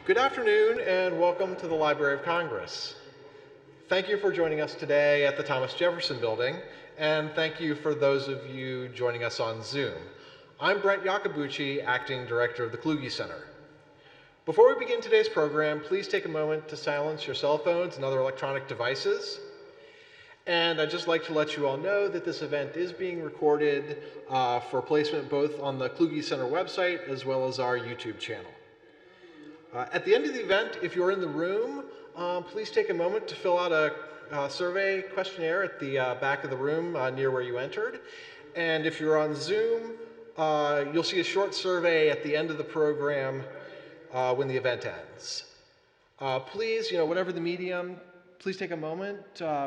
Good afternoon and welcome to the Library of Congress. Thank you for joining us today at the Thomas Jefferson Building, and thank you for those of you joining us on Zoom. I'm Brent Iacobucci, Acting Director of the Kluge Center. Before we begin today's program, please take a moment to silence your cell phones and other electronic devices. And I'd just like to let you all know that this event is being recorded for placement both on the Kluge Center website as well as our YouTube channel. At the end of the event, if you're in the room, please take a moment to fill out a survey questionnaire at the back of the room near where you entered. And if you're on Zoom, you'll see a short survey at the end of the program when the event ends. Please, whatever the medium, please take a moment.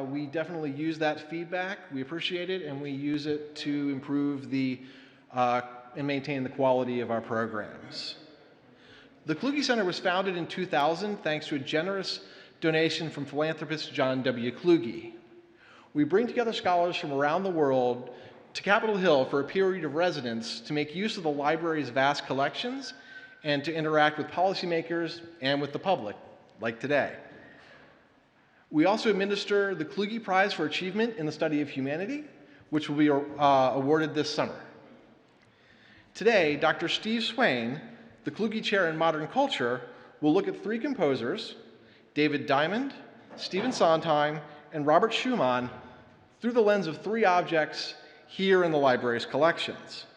We definitely use that feedback. We appreciate it, and we use it to improve and maintain the quality of our programs. The Kluge Center was founded in 2000 thanks to a generous donation from philanthropist John W. Kluge. We bring together scholars from around the world to Capitol Hill for a period of residence to make use of the library's vast collections and to interact with policymakers and with the public, like today. We also administer the Kluge Prize for Achievement in the Study of Humanity, which will be awarded this summer. Today, Dr. Steve Swayne, the Kluge Chair in Modern Culture, will look at three composers, David Diamond, Stephen Sondheim, and Robert Schuman, through the lens of three objects here in the library's collections.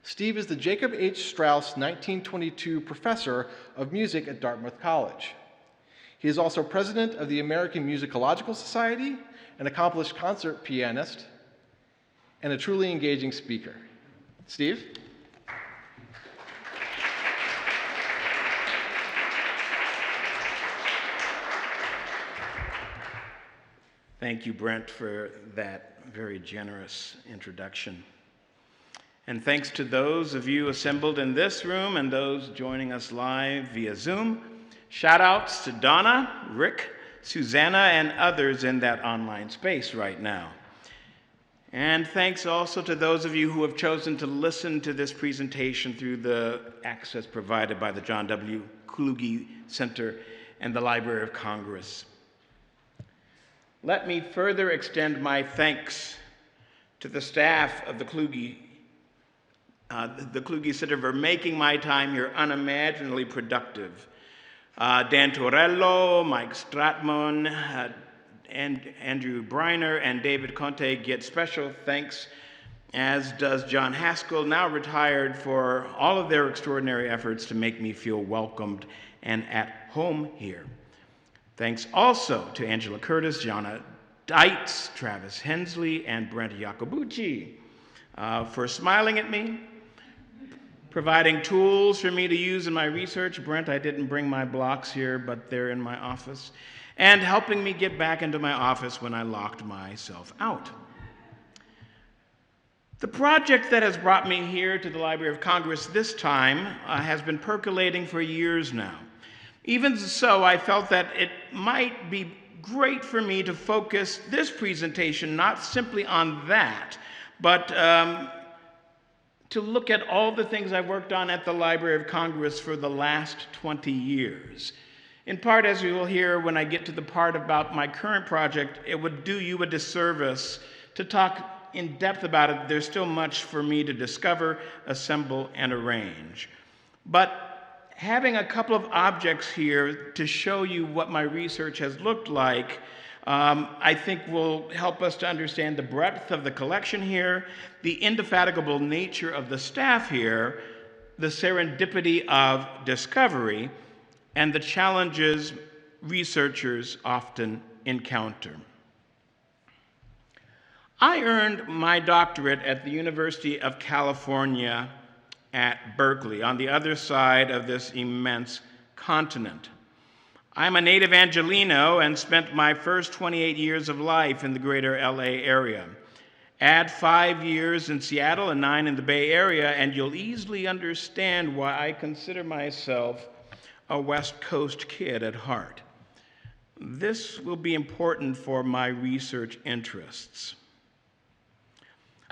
Steve is the Jacob H. Strauss 1922 Professor of Music at Dartmouth College. He is also president of the American Musicological Society, an accomplished concert pianist, and a truly engaging speaker. Steve? Thank you, Brent, for that very generous introduction. And thanks to those of you assembled in this room and those joining us live via Zoom. Shout outs to Donna, Rick, Susanna, and others in that online space right now. And thanks also to those of you who have chosen to listen to this presentation through the access provided by the John W. Kluge Center and the Library of Congress. Let me further extend my thanks to the staff of the Kluge Center for making my time here unimaginably productive. Dan Torello, Mike Stratmon, and Andrew Briner, and David Conte get special thanks, as does John Haskell, now retired, for all of their extraordinary efforts to make me feel welcomed and at home here. Thanks also to Angela Curtis, Jana Dietz, Travis Hensley, and Brent Iacobucci for smiling at me, providing tools for me to use in my research. Brent, I didn't bring my blocks here, but they're in my office, and helping me get back into my office when I locked myself out. The project that has brought me here to the Library of Congress this time has been percolating for years now. Even so, I felt that it might be great for me to focus this presentation not simply on that, but to look at all the things I've worked on at the Library of Congress for the last 20 years. In part, as you will hear when I get to the part about my current project, it would do you a disservice to talk in depth about it. There's still much for me to discover, assemble, and arrange. But having a couple of objects here to show you what my research has looked like, I think will help us to understand the breadth of the collection here, the indefatigable nature of the staff here, the serendipity of discovery, and the challenges researchers often encounter. I earned my doctorate at the University of California at Berkeley, on the other side of this immense continent. I'm a native Angelino and spent my first 28 years of life in the greater LA area. Add 5 years in Seattle and 9 in the Bay Area, and you'll easily understand why I consider myself a West Coast kid at heart. This will be important for my research interests.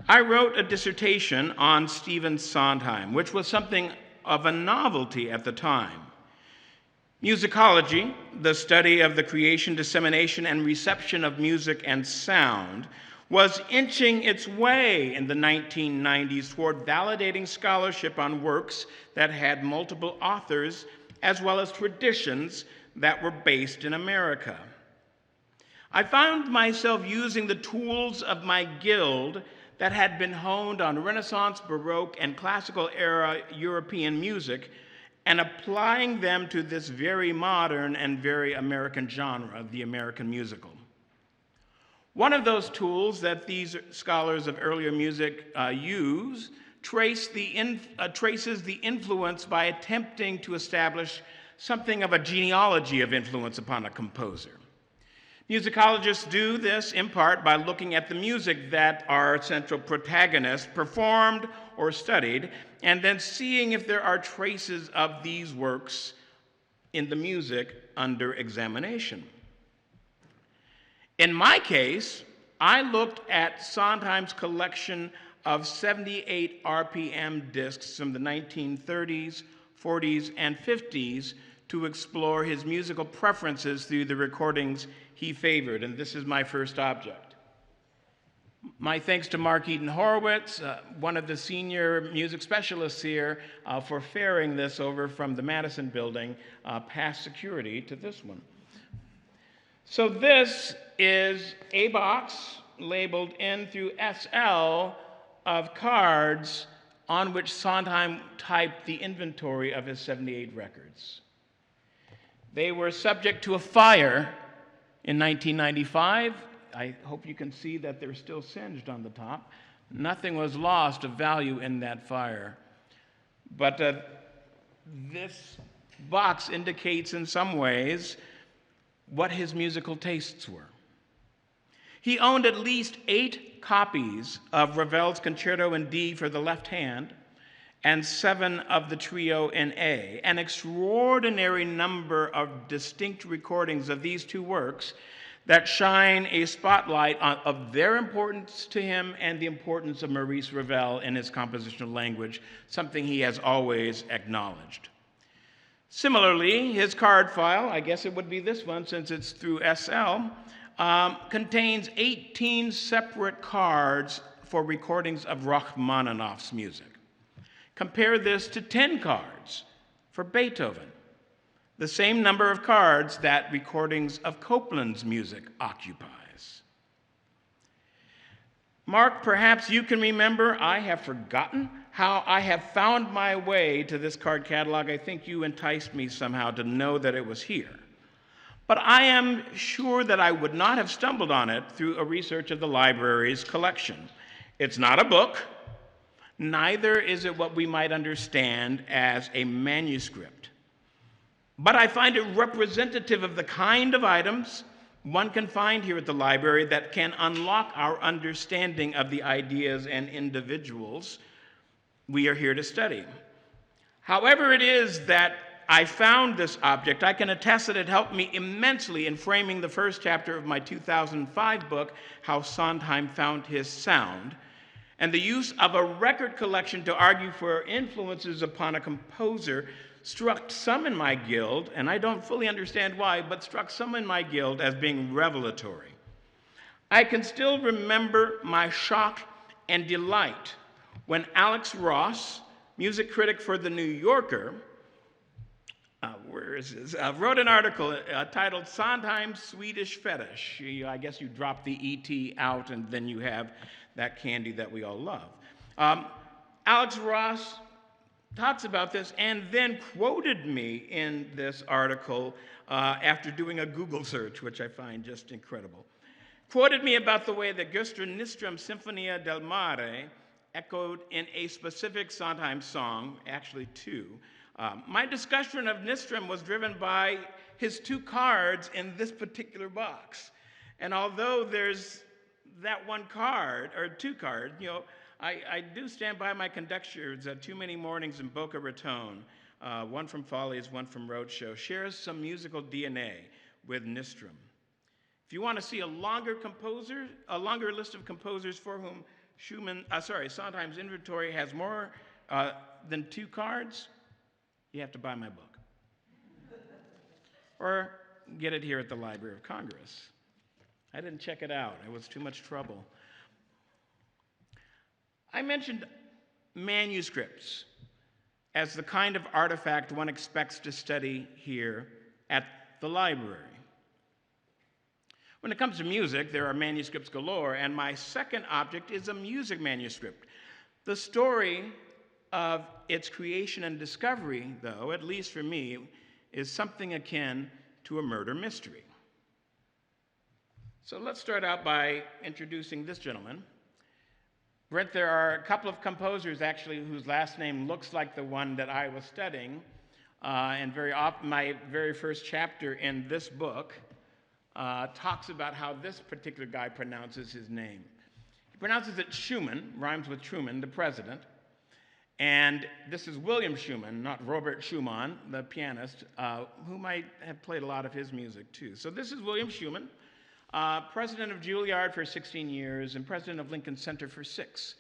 I wrote a dissertation on Stephen Sondheim, which was something of a novelty at the time. Musicology, the study of the creation, dissemination, and reception of music and sound, was inching its way in the 1990s toward validating scholarship on works that had multiple authors, as well as traditions that were based in America. I found myself using the tools of my guild that had been honed on Renaissance, Baroque, and Classical era European music and applying them to this very modern and very American genre, the American musical. One of those tools that these scholars of earlier music use traces the influence by attempting to establish something of a genealogy of influence upon a composer. Musicologists do this in part by looking at the music that our central protagonist performed or studied, and then seeing if there are traces of these works in the music under examination. In my case, I looked at Sondheim's collection of 78 RPM discs from the 1930s, 40s, and 50s to explore his musical preferences through the recordings he favored, and this is my first object. My thanks to Mark Eden Horowitz, one of the senior music specialists here, for ferrying this over from the Madison building past security to this one. So this is a box labeled N through SL of cards on which Sondheim typed the inventory of his 78 records. They were subject to a fire in 1995. I hope you can see that they're still singed on the top. Nothing was lost of value in that fire. But this box indicates in some ways what his musical tastes were. He owned at least 8 copies of Ravel's Concerto in D for the left hand and 7 of the Trio in A, an extraordinary number of distinct recordings of these two works that shine a spotlight of their importance to him and the importance of Maurice Ravel in his compositional language, something he has always acknowledged. Similarly, his card file, I guess it would be this one since it's through SL, contains 18 separate cards for recordings of Rachmaninoff's music. Compare this to 10 cards for Beethoven, the same number of cards that recordings of Copland's music occupies. Mark, perhaps you can remember, I have forgotten how I have found my way to this card catalog. I think you enticed me somehow to know that it was here. But I am sure that I would not have stumbled on it through a research of the library's collection. It's not a book. Neither is it what we might understand as a manuscript. But I find it representative of the kind of items one can find here at the library that can unlock our understanding of the ideas and individuals we are here to study. However it is that I found this object, I can attest that it helped me immensely in framing the first chapter of my 2005 book, How Sondheim Found His Sound, and the use of a record collection to argue for influences upon a composer struck some in my guild, and I don't fully understand why, but struck some in my guild as being revelatory. I can still remember my shock and delight when Alex Ross, music critic for The New Yorker, wrote an article titled Sondheim's Swedish Fetish. I guess you drop the ET out and then you have that candy that we all love. Alex Ross talks about this and then quoted me in this article after doing a Google search, which I find just incredible. Quoted me about the way that Gustav Nyström's Sinfonia del Mare echoed in a specific Sondheim song, actually 2. My discussion of Nyström was driven by his 2 cards in this particular box. And although there's that 1 card, or 2 cards, I do stand by my conjectures that Too Many Mornings in Boca Raton, one from Follies, one from Roadshow, shares some musical DNA with Nyström. If you want to see a longer list of composers for whom Sondheim's inventory has more than 2 cards, you have to buy my book. or get it here at the Library of Congress. I didn't check it out. It was too much trouble. I mentioned manuscripts as the kind of artifact one expects to study here at the library. When it comes to music, there are manuscripts galore, and my second object is a music manuscript. The story of its creation and discovery, though, at least for me, is something akin to a murder mystery. So let's start out by introducing this gentleman. Brent, there are a couple of composers, actually, whose last name looks like the one that I was studying, and very often, my very first chapter in this book talks about how this particular guy pronounces his name. He pronounces it Schuman, rhymes with Truman, the president, and this is William Schuman, not Robert Schumann, the pianist, whom I have played a lot of his music too. So this is William Schuman, president of Juilliard for 16 years and president of Lincoln Center for 6.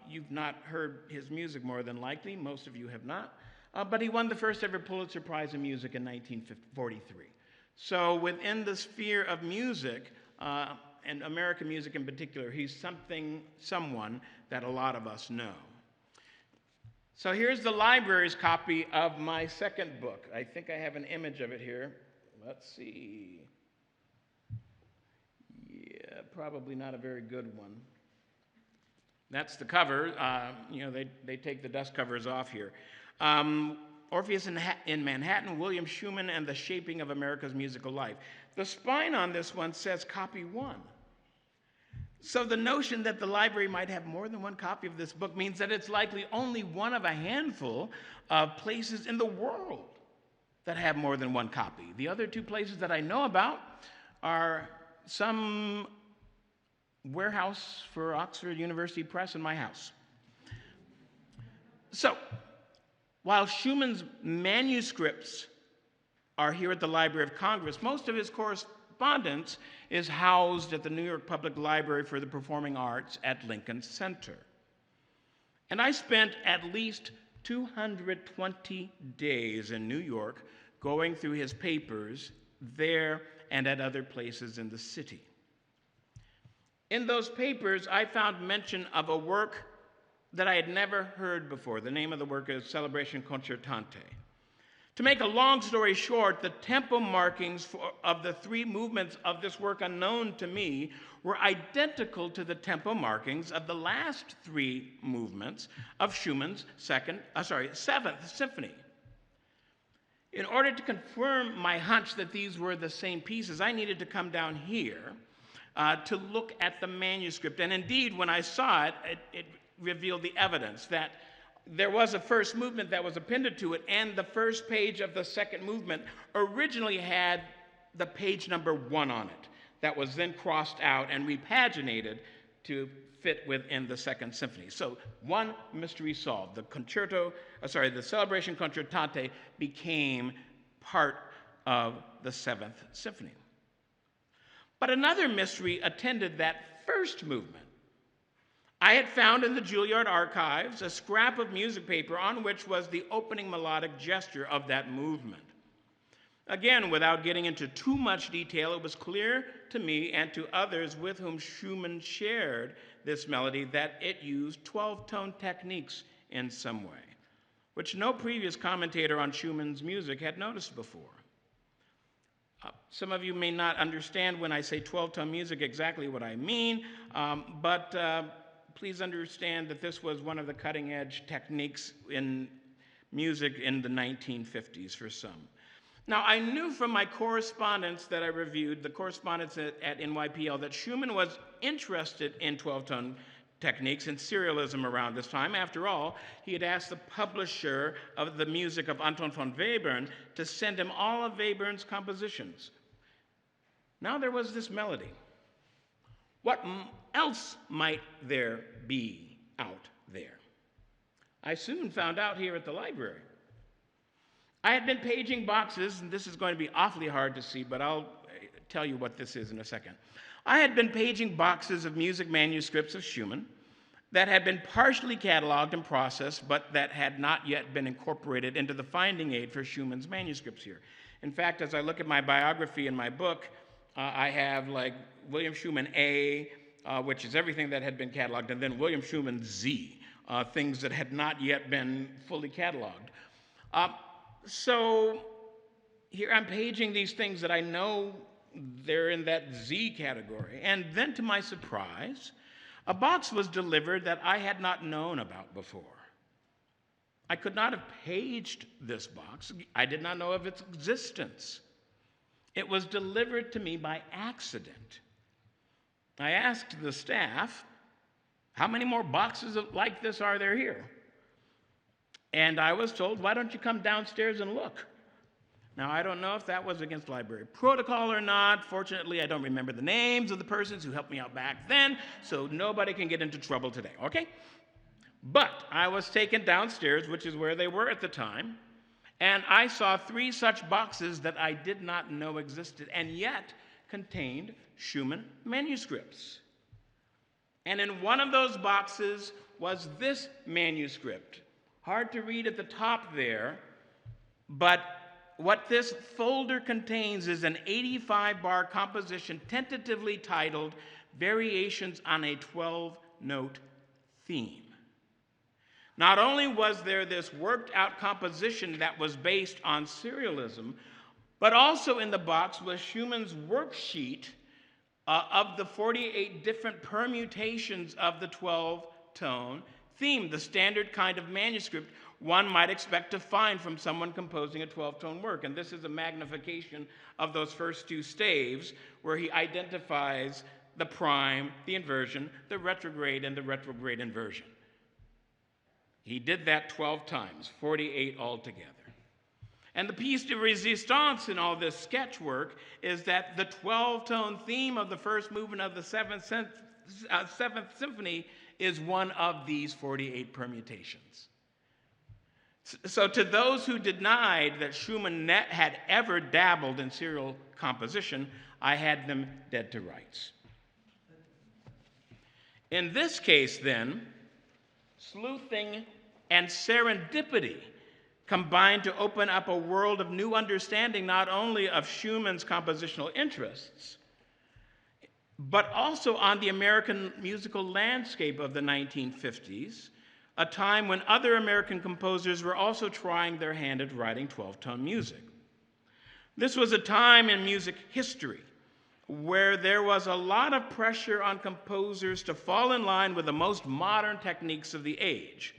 You've not heard his music more than likely, most of you have not, but he won the first ever Pulitzer Prize in Music in 1943. So within the sphere of music, and American music in particular, he's someone that a lot of us know. So here's the library's copy of my second book. I think I have an image of it here. Let's see. Yeah, probably not a very good one. That's the cover. They take the dust covers off here. Orpheus in Manhattan, William Schuman and the Shaping of America's Musical Life. The spine on this one says copy 1. So the notion that the library might have more than one copy of this book means that it's likely only one of a handful of places in the world that have more than one copy. The other two places that I know about are some warehouse for Oxford University Press and my house. So, while Schumann's manuscripts are here at the Library of Congress, most of his correspondence is housed at the New York Public Library for the Performing Arts at Lincoln Center. And I spent at least 220 days in New York going through his papers there and at other places in the city. In those papers, I found mention of a work that I had never heard before. The name of the work is Celebration Concertante. To make a long story short, the tempo markings of the three movements of this work, unknown to me, were identical to the tempo markings of the last three movements of Schumann's Seventh Symphony. In order to confirm my hunch that these were the same pieces, I needed to come down here to look at the manuscript. And indeed, when I saw it, it revealed the evidence that there was a first movement that was appended to it, and the first page of the second movement originally had the page number 1 on it. That was then crossed out and repaginated to fit within the Second Symphony. So one mystery solved. The Celebration Concertante became part of the Seventh Symphony. But another mystery attended that first movement. I had found in the Juilliard archives a scrap of music paper on which was the opening melodic gesture of that movement. Again, without getting into too much detail, it was clear to me and to others with whom Schumann shared this melody that it used 12-tone techniques in some way, which no previous commentator on Schumann's music had noticed before. Some of you may not understand when I say 12-tone music exactly what I mean, but please understand that this was one of the cutting-edge techniques in music in the 1950s for some. Now, I knew from my correspondence that I reviewed, the correspondence at NYPL, that Schumann was interested in 12-tone techniques and serialism around this time. After all, he had asked the publisher of the music of Anton von Webern to send him all of Webern's compositions. Now there was this melody. What else might there be out there? I soon found out here at the library. I had been paging boxes, and this is going to be awfully hard to see, but I'll tell you what this is in a second. I had been paging boxes of music manuscripts of Schumann that had been partially cataloged and processed, but that had not yet been incorporated into the finding aid for Schumann's manuscripts here. In fact, as I look at my biography in my book, I have like William Schuman A, which is everything that had been cataloged, and then William Schuman Z, things that had not yet been fully cataloged. So here I'm paging these things that I know they're in that Z category. And then to my surprise, a box was delivered that I had not known about before. I could not have paged this box. I did not know of its existence. It was delivered to me by accident. I asked the staff, how many more boxes like this are there here? And I was told, why don't you come downstairs and look? Now, I don't know if that was against library protocol or not. Fortunately, I don't remember the names of the persons who helped me out back then, so nobody can get into trouble today, okay? But I was taken downstairs, which is where they were at the time, and I saw 3 such boxes that I did not know existed, and yet contained Schumann manuscripts. And in one of those boxes was this manuscript. Hard to read at the top there, but what this folder contains is an 85-bar composition tentatively titled Variations on a 12-Note Theme. Not only was there this worked-out composition that was based on serialism, but also in the box was Schumann's worksheet of the 48 different permutations of the 12-tone theme, the standard kind of manuscript one might expect to find from someone composing a 12-tone work. And this is a magnification of those first 2 staves where he identifies the prime, the inversion, the retrograde, and the retrograde inversion. He did that 12 times, 48 altogether. And the piece de resistance in all this sketch work is that the 12-tone theme of the first movement of the Seventh Symphony is one of these 48 permutations. So to those who denied that Schumann had ever dabbled in serial composition, I had them dead to rights. In this case, then, sleuthing and serendipity combined to open up a world of new understanding not only of Schumann's compositional interests, but also on the American musical landscape of the 1950s, a time when other American composers were also trying their hand at writing 12-tone music. This was a time in music history where there was a lot of pressure on composers to fall in line with the most modern techniques of the age.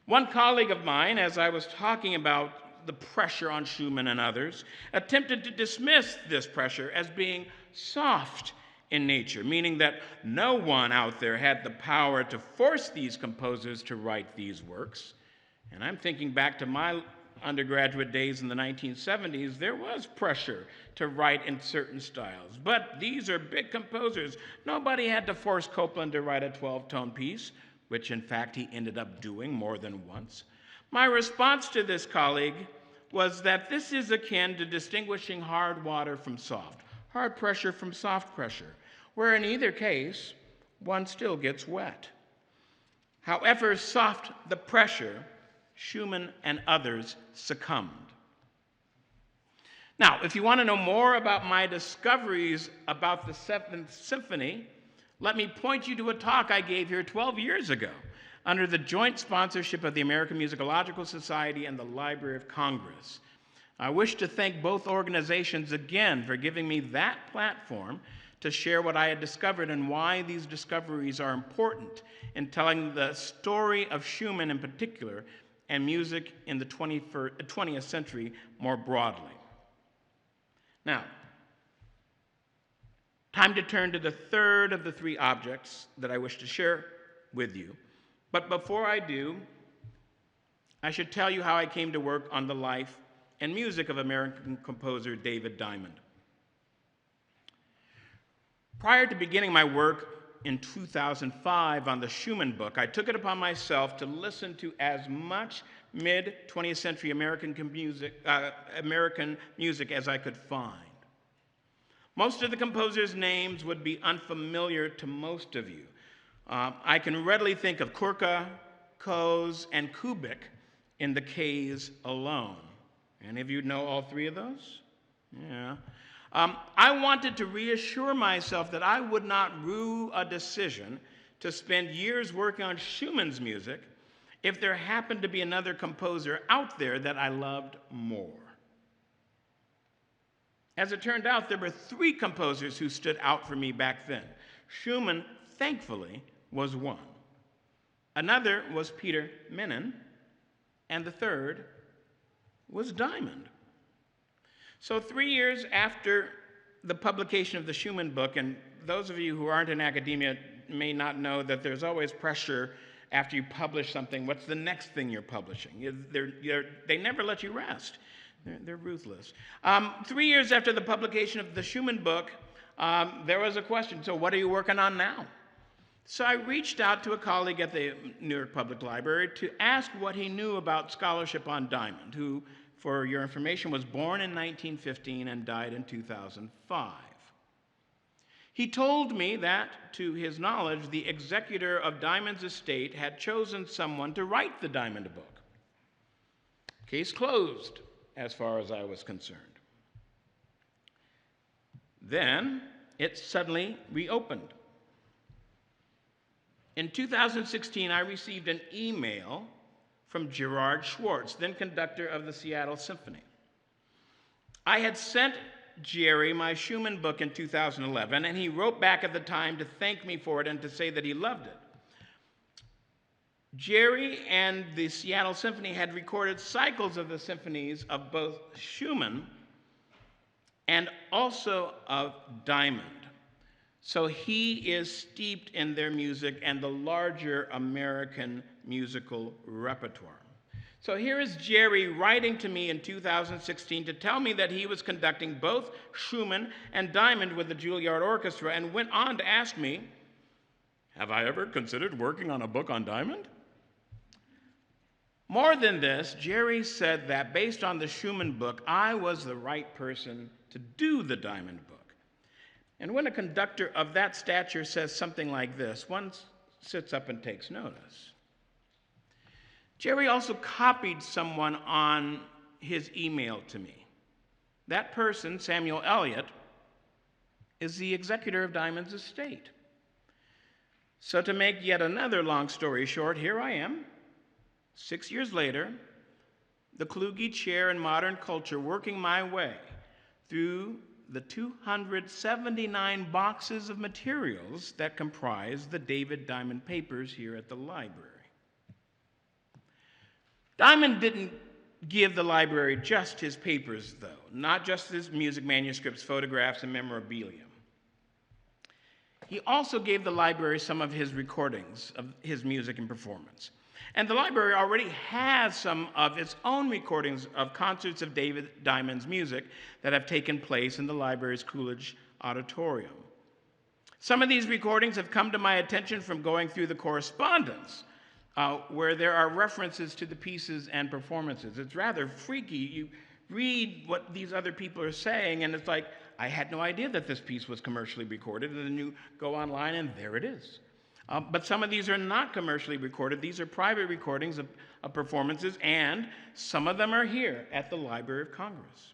One colleague of mine, as I was talking about the pressure on Schumann and others, attempted to dismiss this pressure as being soft in nature, meaning that no one out there had the power to force these composers to write these works. And I'm thinking back to my undergraduate days in the 1970s, there was pressure to write in certain styles. But these are big composers. Nobody had to force Copland to write a 12-tone piece, which in fact he ended up doing more than once. My response to this colleague was that this is akin to distinguishing hard water from soft, hard pressure from soft pressure, where in either case, one still gets wet. However soft the pressure, Schumann and others succumbed. Now, if you want to know more about my discoveries about the Seventh Symphony, let me point you to a talk I gave here 12 years ago under the joint sponsorship of the American Musicological Society and the Library of Congress. I wish to thank both organizations again for giving me that platform to share what I had discovered and why these discoveries are important in telling the story of Schumann in particular and music in the 20th century more broadly. Now, time to turn to the third of the 3 objects that I wish to share with you. But before I do, I should tell you how I came to work on the life and music of American composer David Diamond. Prior to beginning my work in 2005 on the Schumann book, I took it upon myself to listen to as much mid-20th century American music as I could find. Most of the composers' names would be unfamiliar to most of you. I can readily think of Kurka, Coase, and Kubik in the Ks alone. Any of you know all three of those? Yeah. I wanted to reassure myself that I would not rue a decision to spend years working on Schumann's music if there happened to be another composer out there that I loved more. As it turned out, there were three composers who stood out for me back then. Schumann, thankfully, was one. Another was Peter Menon, and the third was Diamond. So 3 years after the publication of the Schumann book, and those of you who aren't in academia may not know that there's always pressure after you publish something. What's the next thing you're publishing? They never let you rest. They're ruthless. 3 years after the publication of the Schumann book, there was a question, so what are you working on now? So I reached out to a colleague at the New York Public Library to ask what he knew about scholarship on Diamond, who, for your information, was born in 1915 and died in 2005. He told me that, to his knowledge, the executor of Diamond's estate had chosen someone to write the Diamond book. Case closed, as far as I was concerned. Then it suddenly reopened. In 2016, I received an email from Gerard Schwartz, then conductor of the Seattle Symphony. I had sent Jerry my Schumann book in 2011, and he wrote back at the time to thank me for it and to say that he loved it. Jerry and the Seattle Symphony had recorded cycles of the symphonies of both Schumann and also of Diamond. So he is steeped in their music and the larger American musical repertoire. So here is Jerry writing to me in 2016 to tell me that he was conducting both Schumann and Diamond with the Juilliard Orchestra, and went on to ask me, have I ever considered working on a book on Diamond? More than this, Jerry said that based on the Schumann book, I was the right person to do the Diamond book. And when a conductor of that stature says something like this, one sits up and takes notice. Jerry also copied someone on his email to me. That person, Samuel Elliott, is the executor of Diamond's estate. So to make yet another long story short, here I am, 6 years later, the Kluge Chair in modern culture, working my way through the 279 boxes of materials that comprise the David Diamond Papers here at the library. Diamond didn't give the library just his papers, though, not just his music manuscripts, photographs, and memorabilia. He also gave the library some of his recordings of his music and performance. And the library already has some of its own recordings of concerts of David Diamond's music that have taken place in the library's Coolidge Auditorium. Some of these recordings have come to my attention from going through the correspondence, where there are references to the pieces and performances. It's rather freaky. You read what these other people are saying, and it's like, I had no idea that this piece was commercially recorded, and then you go online, and there it is. But some of these are not commercially recorded. These are private recordings of performances, and some of them are here at the Library of Congress.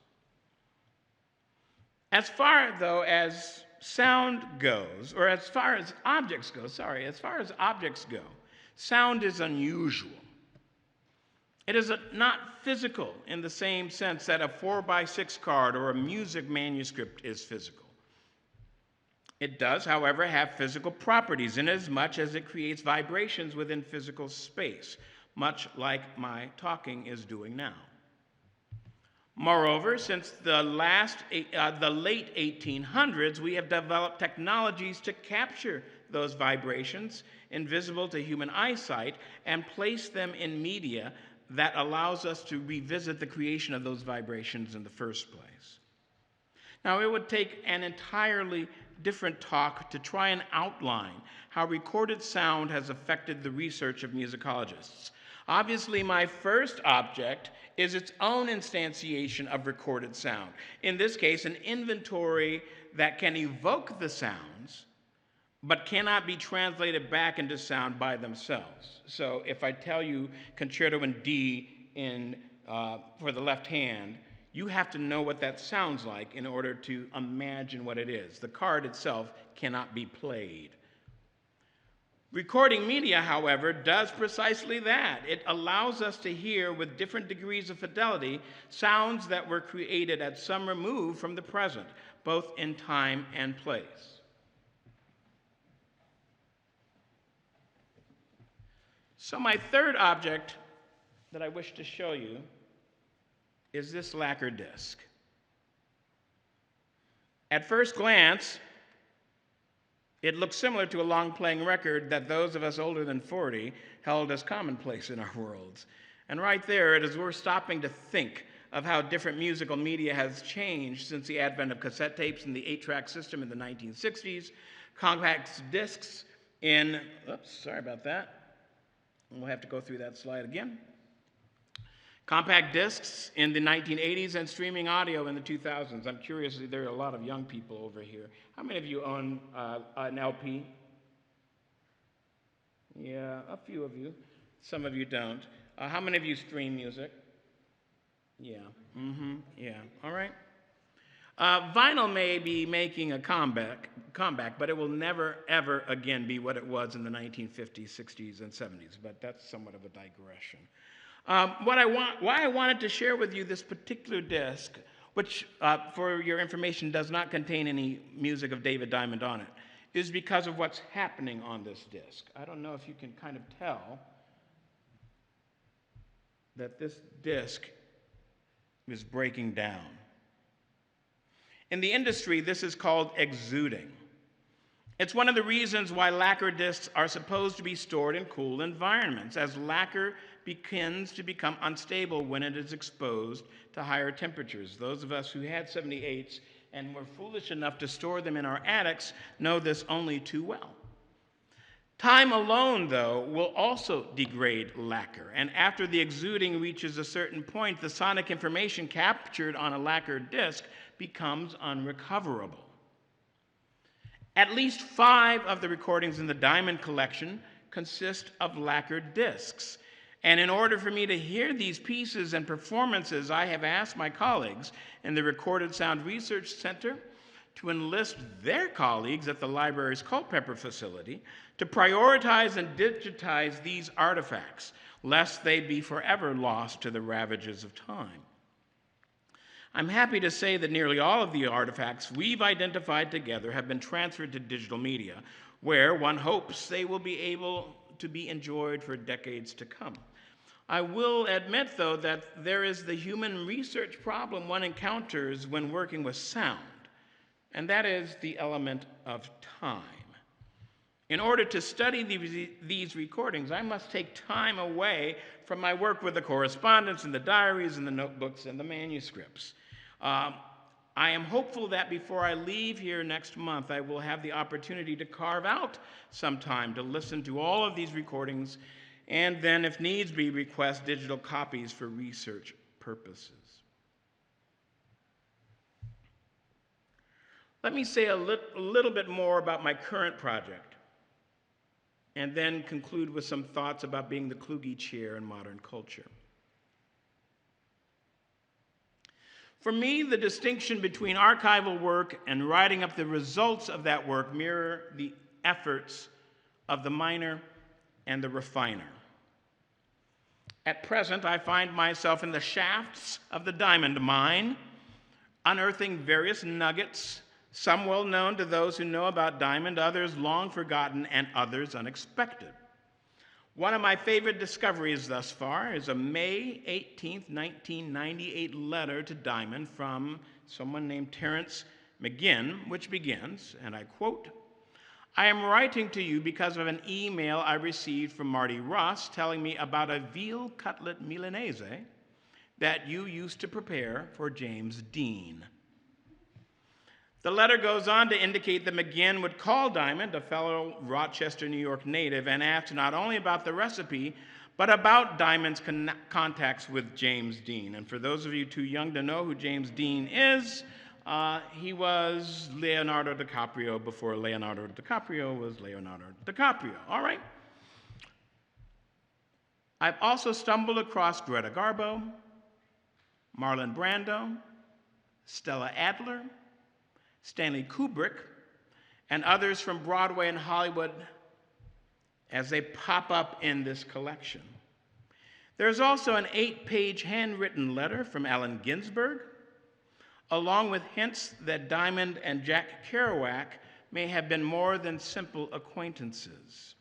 As far, though, as sound goes, or as far as objects go, sound is unusual. It is not physical in the same sense that a 4x6 card or a music manuscript is physical. It does, however, have physical properties inasmuch as it creates vibrations within physical space, much like my talking is doing now. Moreover, since the late 1800s, we have developed technologies to capture those vibrations invisible to human eyesight and place them in media that allows us to revisit the creation of those vibrations in the first place. Now, it would take an entirely different talk to try and outline how recorded sound has affected the research of musicologists. Obviously, my first object is its own instantiation of recorded sound. In this case, an inventory that can evoke the sounds, but cannot be translated back into sound by themselves. So if I tell you concerto in D in for the left hand, you have to know what that sounds like in order to imagine what it is. The card itself cannot be played. Recording media, however, does precisely that. It allows us to hear with different degrees of fidelity sounds that were created at some remove from the present, both in time and place. So my third object that I wish to show you is this lacquer disc. At first glance, it looks similar to a long-playing record that those of us older than 40 held as commonplace in our worlds. And right there, it is worth stopping to think of how different musical media has changed since the advent of cassette tapes and the 8-track system in the 1960s, compact discs in, oops, sorry about that. We'll have to go through that slide again. Compact discs in the 1980s and streaming audio in the 2000s. I'm curious, there are a lot of young people over here. How many of you own an LP? Yeah, a few of you. Some of you don't. How many of you stream music? Yeah, yeah, all right. Vinyl may be making a comeback, but it will never, ever again be what it was in the 1950s, 60s, and 70s, but that's somewhat of a digression. Why I wanted to share with you this particular disc, which, for your information, does not contain any music of David Diamond on it, is because of what's happening on this disc. I don't know if you can kind of tell that this disc is breaking down. In the industry, this is called exuding. It's one of the reasons why lacquer discs are supposed to be stored in cool environments, as lacquer begins to become unstable when it is exposed to higher temperatures. Those of us who had 78s and were foolish enough to store them in our attics know this only too well. Time alone, though, will also degrade lacquer, and after the exuding reaches a certain point, the sonic information captured on a lacquered disc becomes unrecoverable. At least 5 of the recordings in the Diamond collection consist of lacquered discs. And in order for me to hear these pieces and performances, I have asked my colleagues in the Recorded Sound Research Center to enlist their colleagues at the library's Culpeper facility to prioritize and digitize these artifacts, lest they be forever lost to the ravages of time. I'm happy to say that nearly all of the artifacts we've identified together have been transferred to digital media, where one hopes they will be able to be enjoyed for decades to come. I will admit, though, that there is the human research problem one encounters when working with sound, and that is the element of time. In order to study these recordings, I must take time away from my work with the correspondence and the diaries and the notebooks and the manuscripts. I am hopeful that before I leave here next month, I will have the opportunity to carve out some time to listen to all of these recordings and then, if needs be, request digital copies for research purposes. Let me say a little bit more about my current project, and then conclude with some thoughts about being the Kluge Chair in modern culture. For me, the distinction between archival work and writing up the results of that work mirror the efforts of the miner and the refiner. At present, I find myself in the shafts of the diamond mine, unearthing various nuggets, some well known to those who know about diamond, others long forgotten, and others unexpected. One of my favorite discoveries thus far is a May 18, 1998 letter to Diamond from someone named Terrence McGinn, which begins, and I quote, "I am writing to you because of an email I received from Marty Ross telling me about a veal cutlet Milanese that you used to prepare for James Dean." The letter goes on to indicate that McGinn would call Diamond, a fellow Rochester, New York native, and ask not only about the recipe, but about Diamond's contacts with James Dean. And for those of you too young to know who James Dean is, he was Leonardo DiCaprio before Leonardo DiCaprio was Leonardo DiCaprio. All right. I've also stumbled across Greta Garbo, Marlon Brando, Stella Adler, Stanley Kubrick, and others from Broadway and Hollywood as they pop up in this collection. There's also an 8-page handwritten letter from Allen Ginsberg, along with hints that Diamond and Jack Kerouac may have been more than simple acquaintances.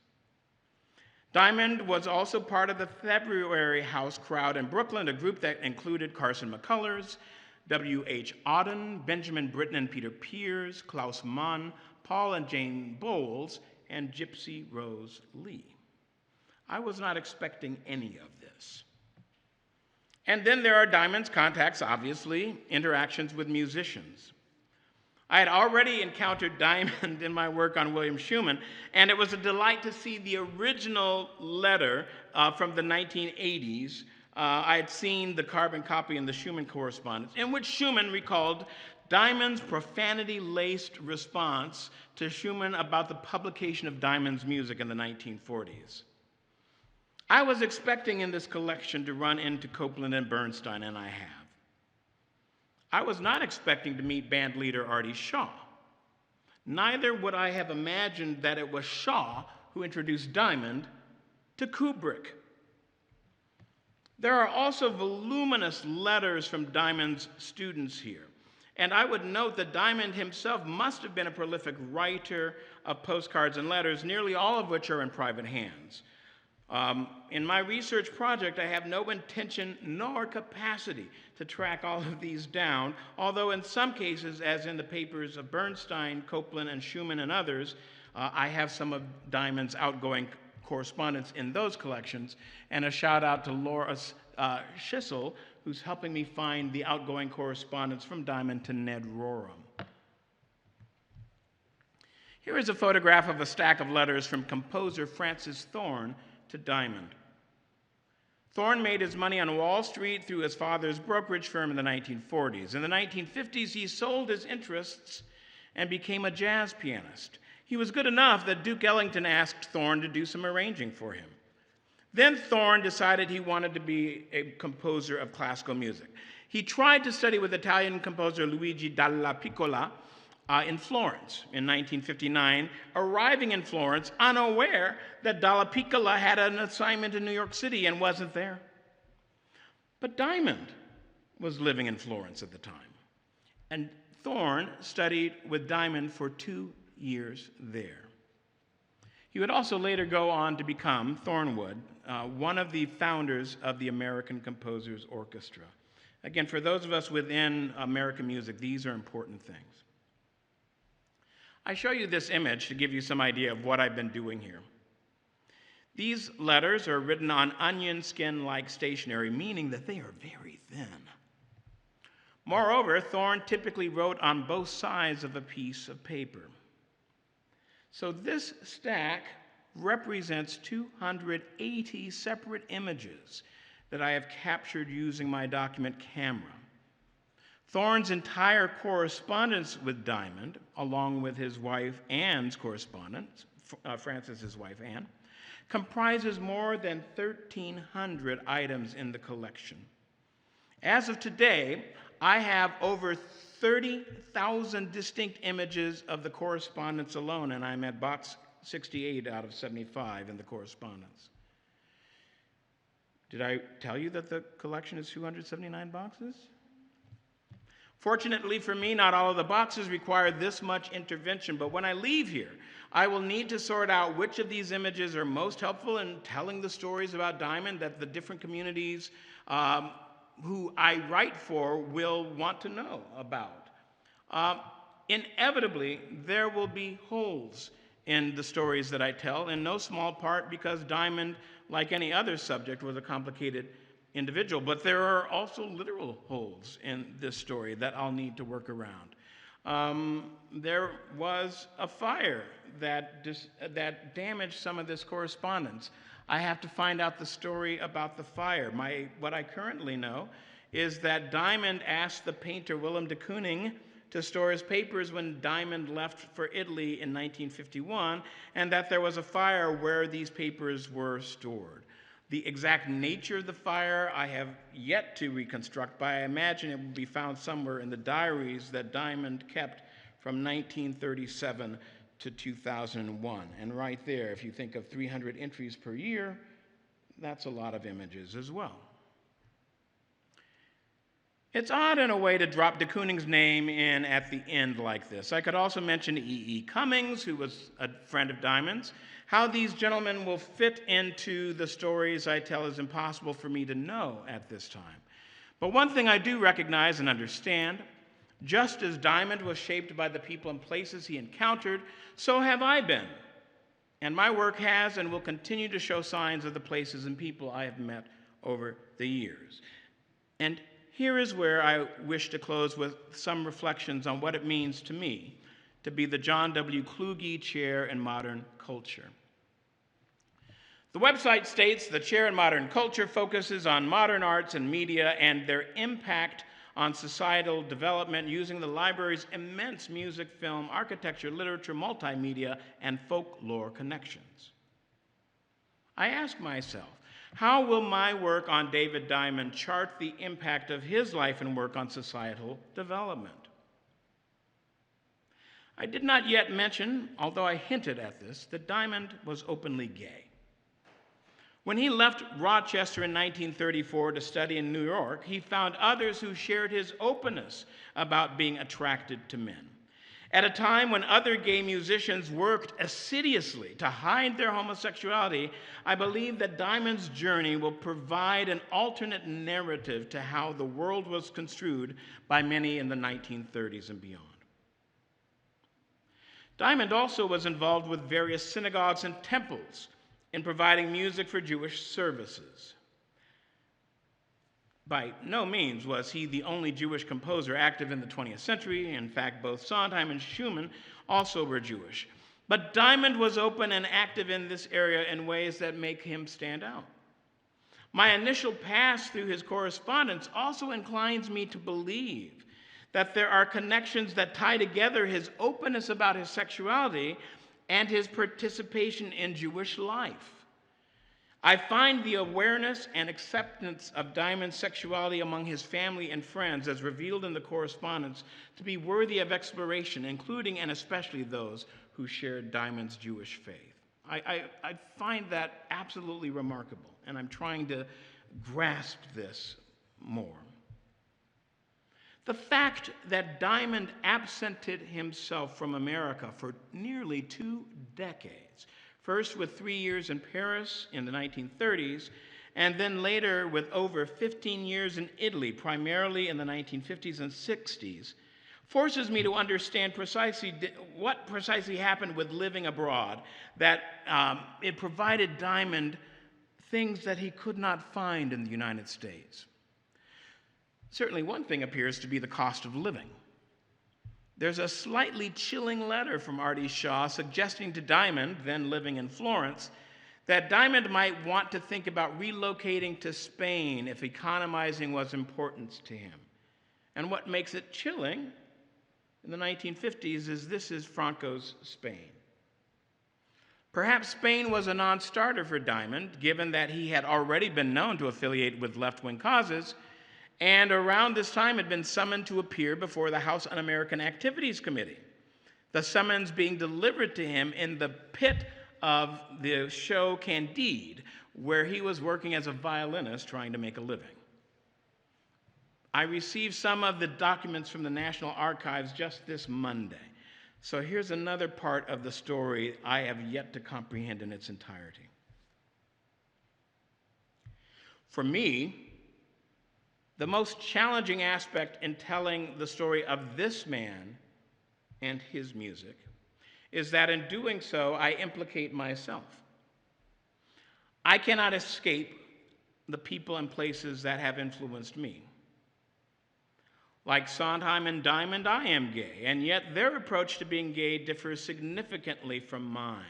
Diamond was also part of the February House crowd in Brooklyn, a group that included Carson McCullers, W.H. Auden, Benjamin Britten and Peter Pears, Klaus Mann, Paul and Jane Bowles, and Gypsy Rose Lee. I was not expecting any of this. And then there are Diamond's contacts, obviously, interactions with musicians. I had already encountered Diamond in my work on William Schuman, and it was a delight to see the original letter from the 1980s. I had seen the carbon copy in the Schuman correspondence, in which Schuman recalled Diamond's profanity-laced response to Schuman about the publication of Diamond's music in the 1940s. I was expecting in this collection to run into Copland and Bernstein, and I have. I was not expecting to meet band leader Artie Shaw. Neither would I have imagined that it was Shaw who introduced Diamond to Kubrick. There are also voluminous letters from Diamond's students here. And I would note that Diamond himself must have been a prolific writer of postcards and letters, nearly all of which are in private hands. In my research project, I have no intention nor capacity to track all of these down, although in some cases, as in the papers of Bernstein, Copland, and Schuman and others, I have some of Diamond's outgoing correspondence in those collections, and a shout out to Laura Schissel, who's helping me find the outgoing correspondence from Diamond to Ned Rorem. Here is a photograph of a stack of letters from composer Francis Thorne to Diamond. Thorne made his money on Wall Street through his father's brokerage firm in the 1940s. In the 1950s, he sold his interests and became a jazz pianist. He was good enough that Duke Ellington asked Thorne to do some arranging for him. Then Thorne decided he wanted to be a composer of classical music. He tried to study with Italian composer Luigi Dalla Piccola in Florence in 1959, arriving in Florence unaware that Dalla Piccola had an assignment in New York City and wasn't there. But Diamond was living in Florence at the time, and Thorne studied with Diamond for 2 years there. He would also later go on to become, Thorne, one of the founders of the American Composers Orchestra. Again, for those of us within American music, these are important things. I show you this image to give you some idea of what I've been doing here. These letters are written on onion skin-like stationery, meaning that they are very thin. Moreover, Thorne typically wrote on both sides of a piece of paper. So this stack represents 280 separate images that I have captured using my document camera. Thorne's entire correspondence with Diamond, along with his wife Anne's correspondence, Francis's wife Anne, comprises more than 1,300 items in the collection. As of today, I have over 30,000 distinct images of the correspondence alone, and I'm at box 68 out of 75 in the correspondence. Did I tell you that the collection is 279 boxes? Fortunately for me, not all of the boxes require this much intervention, but when I leave here, I will need to sort out which of these images are most helpful in telling the stories about Diamond that the different communities who I write for will want to know about. Inevitably, there will be holes in the stories that I tell, in no small part because Diamond, like any other subject, was a complicated individual, but there are also literal holes in this story that I'll need to work around. There was a fire that damaged some of this correspondence. I have to find out the story about the fire. What I currently know is that Diamond asked the painter Willem de Kooning to store his papers when Diamond left for Italy in 1951, and that there was a fire where these papers were stored. The exact nature of the fire I have yet to reconstruct, but I imagine it will be found somewhere in the diaries that Diamond kept from 1937 to 2001. And right there, if you think of 300 entries per year, that's a lot of images as well. It's odd in a way to drop de Kooning's name in at the end like this. I could also mention E.E. Cummings, who was a friend of Diamond's. How these gentlemen will fit into the stories I tell is impossible for me to know at this time. But one thing I do recognize and understand, just as Diamond was shaped by the people and places he encountered, so have I been. And my work has and will continue to show signs of the places and people I have met over the years. And here is where I wish to close with some reflections on what it means to me to be the John W. Kluge Chair in Modern Culture. The website states the Chair in Modern Culture focuses on modern arts and media and their impact on societal development using the library's immense music, film, architecture, literature, multimedia, and folklore connections. I ask myself, how will my work on David Diamond chart the impact of his life and work on societal development? I did not yet mention, although I hinted at this, that Diamond was openly gay. When he left Rochester in 1934 to study in New York, he found others who shared his openness about being attracted to men. At a time when other gay musicians worked assiduously to hide their homosexuality, I believe that Diamond's journey will provide an alternate narrative to how the world was construed by many in the 1930s and beyond. Diamond also was involved with various synagogues and temples in providing music for Jewish services. By no means was he the only Jewish composer active in the 20th century. In fact, both Sondheim and Schuman also were Jewish. But Diamond was open and active in this area in ways that make him stand out. My initial pass through his correspondence also inclines me to believe that there are connections that tie together his openness about his sexuality and his participation in Jewish life. I find the awareness and acceptance of Diamond's sexuality among his family and friends, as revealed in the correspondence, to be worthy of exploration, including and especially those who shared Diamond's Jewish faith. I find that absolutely remarkable, and I'm trying to grasp this more. The fact that Diamond absented himself from America for nearly 2 decades, first with 3 years in Paris in the 1930s, and then later with over 15 years in Italy, primarily in the 1950s and 60s, forces me to understand what precisely happened with living abroad, that it provided Diamond things that he could not find in the United States. Certainly one thing appears to be the cost of living. There's a slightly chilling letter from Artie Shaw suggesting to Diamond, then living in Florence, that Diamond might want to think about relocating to Spain if economizing was important to him. And what makes it chilling in the 1950s is this is Franco's Spain. Perhaps Spain was a non-starter for Diamond, given that he had already been known to affiliate with left-wing causes, and around this time had been summoned to appear before the House Un-American Activities Committee, the summons being delivered to him in the pit of the show Candide, where he was working as a violinist trying to make a living. I received some of the documents from the National Archives just this Monday. So here's another part of the story I have yet to comprehend in its entirety. For me, the most challenging aspect in telling the story of this man and his music is that in doing so, I implicate myself. I cannot escape the people and places that have influenced me. Like Sondheim and Diamond, I am gay, and yet their approach to being gay differs significantly from mine.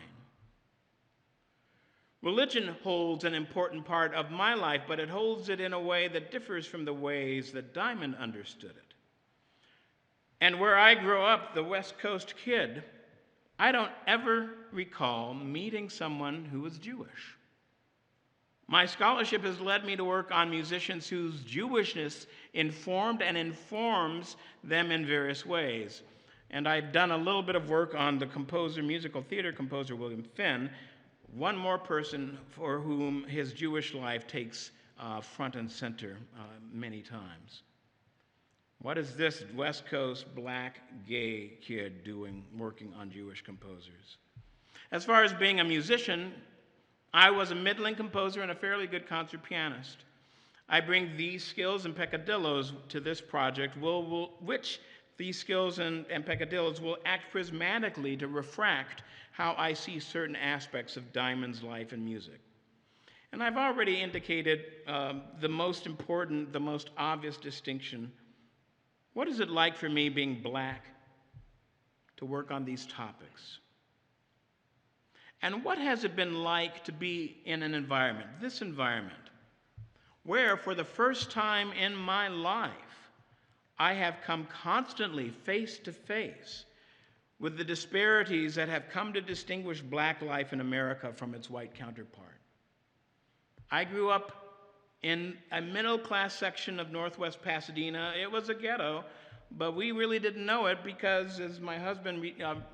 Religion holds an important part of my life, but it holds it in a way that differs from the ways that Diamond understood it. And where I grew up, the West Coast kid, I don't ever recall meeting someone who was Jewish. My scholarship has led me to work on musicians whose Jewishness informed and informs them in various ways. And I've done a little bit of work on the composer, musical theater composer William Finn, one more person for whom his Jewish life takes front and center many times. What is this West Coast black gay kid doing working on Jewish composers? As far as being a musician, I was a middling composer and a fairly good concert pianist. I bring these skills and peccadillos to this project, which these skills and peccadillos will act prismatically to refract how I see certain aspects of Diamond's life and music. And I've already indicated the most important, the most obvious distinction. What is it like for me, being black, to work on these topics? And what has it been like to be in an environment, this environment, where for the first time in my life, I have come constantly face to face with the disparities that have come to distinguish black life in America from its white counterpart. I grew up in a middle-class section of Northwest Pasadena. It was a ghetto, but we really didn't know it because, as my husband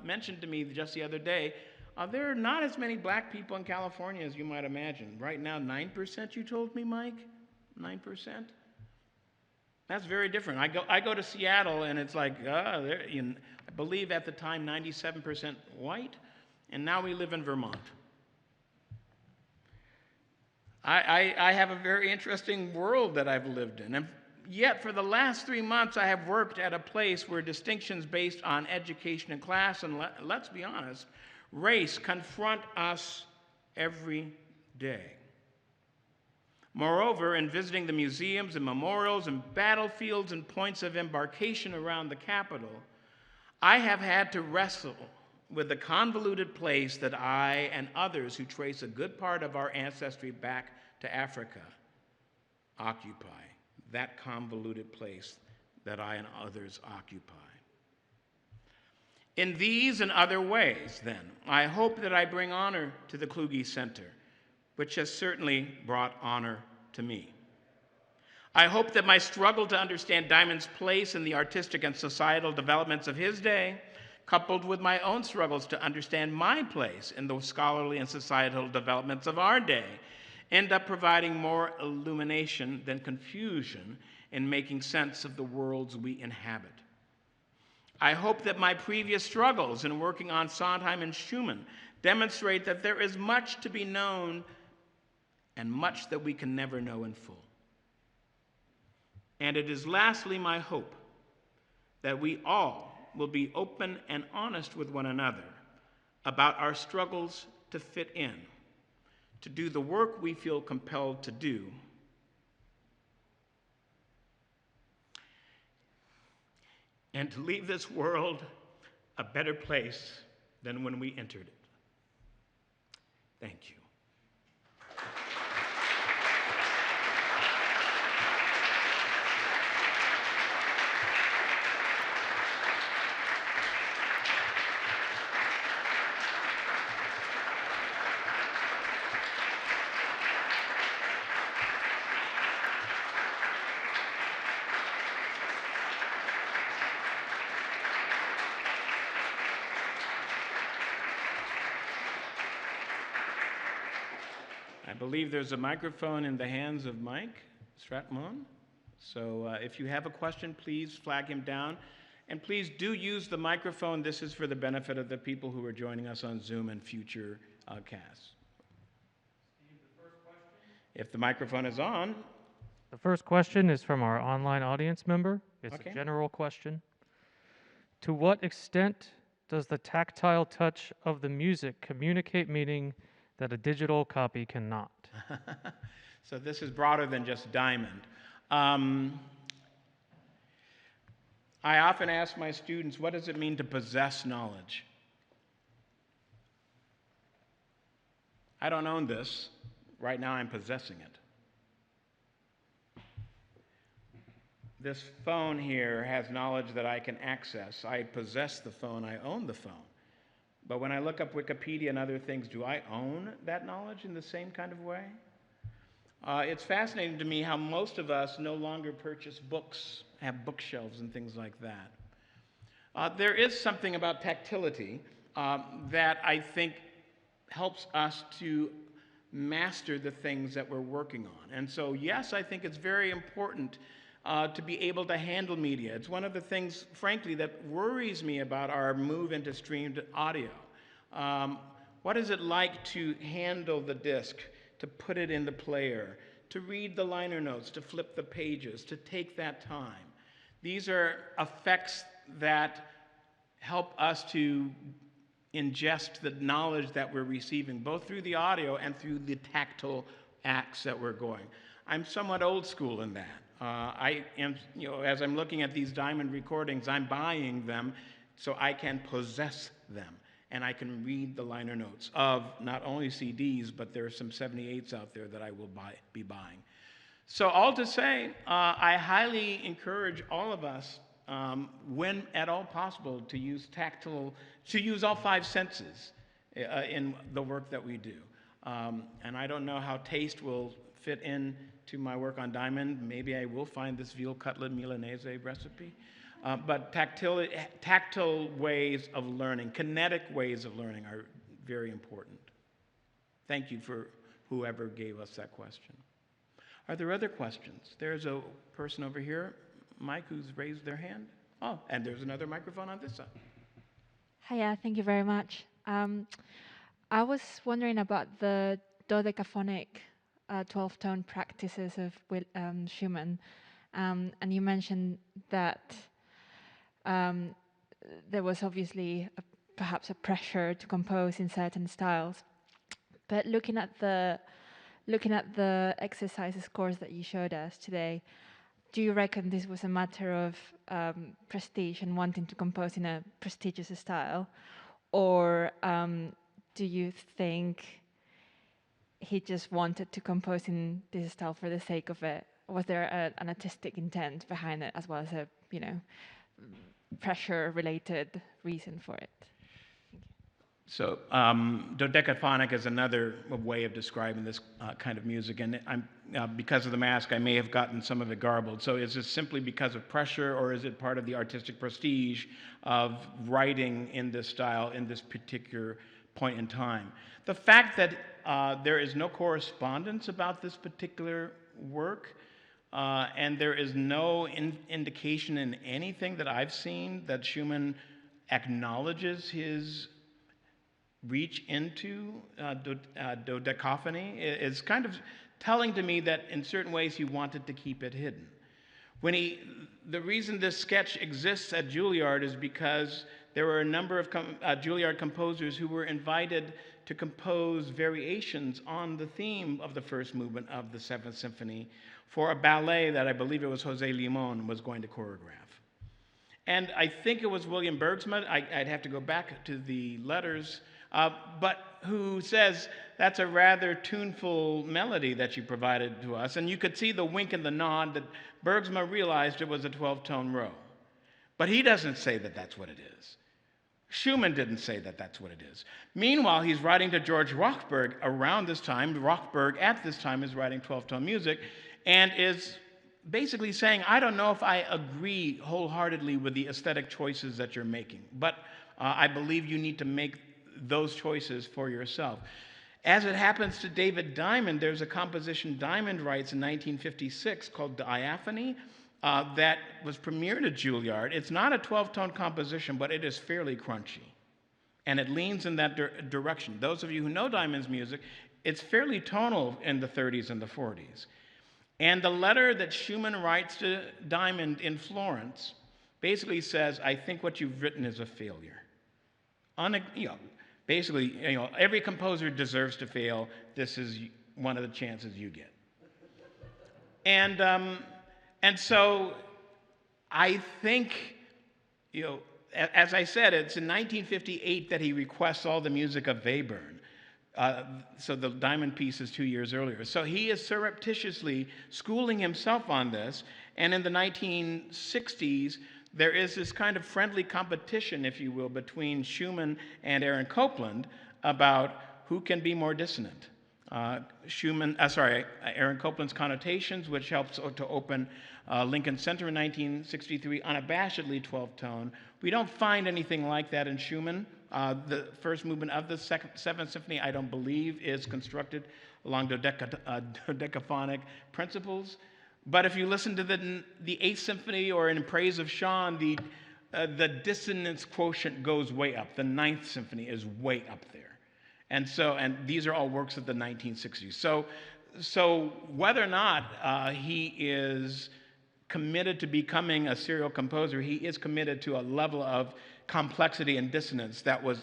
mentioned to me just the other day, there are not as many black people in California as you might imagine. Right now, 9%, you told me, Mike? 9%? That's very different. I go to Seattle, and it's like, I believe at the time 97% white, and now we live in Vermont. I have a very interesting world that I've lived in. And yet, for the last 3 months, I have worked at a place where distinctions based on education and class, and let's be honest, race confront us every day. Moreover, in visiting the museums and memorials and battlefields and points of embarkation around the Capitol, I have had to wrestle with the convoluted place that I and others who trace a good part of our ancestry back to Africa occupy, that convoluted place that I and others occupy. In these and other ways, then, I hope that I bring honor to the Kluge Center, which has certainly brought honor to me. I hope that my struggle to understand Diamond's place in the artistic and societal developments of his day, coupled with my own struggles to understand my place in the scholarly and societal developments of our day, end up providing more illumination than confusion in making sense of the worlds we inhabit. I hope that my previous struggles in working on Sondheim and Schuman demonstrate that there is much to be known and much that we can never know in full. And it is lastly my hope that we all will be open and honest with one another about our struggles to fit in, to do the work we feel compelled to do, and to leave this world a better place than when we entered it. Thank you. I believe there's a microphone in the hands of Mike Stratmon. So if you have a question, please flag him down. And please do use the microphone. This is for the benefit of the people who are joining us on Zoom and future casts. Steve, the first question? If the microphone is on. The first question is from our online audience member. It's Okay. a general question. To what extent does the tactile touch of the music communicate meaning that a digital copy cannot? So this is broader than just Diamond. I often ask my students, what does it mean to possess knowledge? I don't own this. Right now I'm possessing it. This phone here has knowledge that I can access. I possess the phone, I own the phone. But when I look up Wikipedia and other things, do I own that knowledge in the same kind of way? It's fascinating to me how most of us no longer purchase books, have bookshelves and things like that. There is something about tactility that I think helps us to master the things that we're working on. And so, yes, I think it's very important to be able to handle media. It's one of the things, frankly, that worries me about our move into streamed audio. What is it like to handle the disc, to put it in the player, to read the liner notes, to flip the pages, to take that time? These are effects that help us to ingest the knowledge that we're receiving, both through the audio and through the tactile acts that we're going. I'm somewhat old school in that. I am, as I'm looking at these Diamond recordings, I'm buying them so I can possess them, and I can read the liner notes of not only CDs, but there are some 78s out there that I will be buying. So all to say, I highly encourage all of us, when at all possible, to use all five senses in the work that we do. And I don't know how taste will fit into my work on Diamond. Maybe I will find this veal cutlet Milanese recipe. But tactile ways of learning, kinetic ways of learning are very important. Thank you for whoever gave us that question. Are there other questions? There's a person over here, Mike, who's raised their hand. Oh, and there's another microphone on this side. Hiya, thank you very much. I was wondering about the dodecaphonic 12-tone practices of Schumann, and you mentioned that there was obviously perhaps a pressure to compose in certain styles, but looking at the exercise scores that you showed us today, do you reckon this was a matter of prestige and wanting to compose in a prestigious style, or do you think he just wanted to compose in this style for the sake of it? Was there an artistic intent behind it, as well as a pressure-related reason for it? So dodecaphonic is another way of describing this kind of music, and because of the mask, I may have gotten some of it garbled. So is this simply because of pressure, or is it part of the artistic prestige of writing in this style in this particular point in time? The fact that there is no correspondence about this particular work, and there is no indication in anything that I've seen that Schumann acknowledges his reach into dodecaphony, is kind of telling to me that in certain ways he wanted to keep it hidden. The reason this sketch exists at Juilliard is because there were a number of Juilliard composers who were invited to compose variations on the theme of the first movement of the Seventh Symphony for a ballet that I believe it was Jose Limon was going to choreograph. And I think it was William Bergsma, I'd have to go back to the letters, but who says, that's a rather tuneful melody that you provided to us. And you could see the wink and the nod that Bergsma realized it was a 12-tone row. But he doesn't say that that's what it is. Schumann didn't say that that's what it is. Meanwhile, he's writing to George Rochberg around this time. Rochberg at this time is writing 12-tone music and is basically saying, I don't know if I agree wholeheartedly with the aesthetic choices that you're making, but I believe you need to make those choices for yourself. As it happens to David Diamond, there's a composition Diamond writes in 1956 called Diaphony that was premiered at Juilliard. It's not a 12-tone composition, but it is fairly crunchy. And it leans in that direction. Those of you who know Diamond's music, it's fairly tonal in the 30s and the 40s. And the letter that Schumann writes to Diamond in Florence basically says, I think what you've written is a failure. Basically, every composer deserves to fail. This is one of the chances you get. And so I think, as I said, it's in 1958 that he requests all the music of Webern. So the Diamond piece is 2 years earlier. So he is surreptitiously schooling himself on this. And in the 1960s, there is this kind of friendly competition, if you will, between Schumann and Aaron Copland about who can be more dissonant. Aaron Copland's Connotations, which helps to open Lincoln Center in 1963, unabashedly 12-tone. We don't find anything like that in Schumann. The first movement of the Seventh Symphony, I don't believe, is constructed along dodecaphonic principles. But if you listen to the Eighth Symphony or In Praise of Sean, the dissonance quotient goes way up. The Ninth Symphony is way up there. And these are all works of the 1960s. So whether or not he is committed to becoming a serial composer, he is committed to a level of complexity and dissonance that was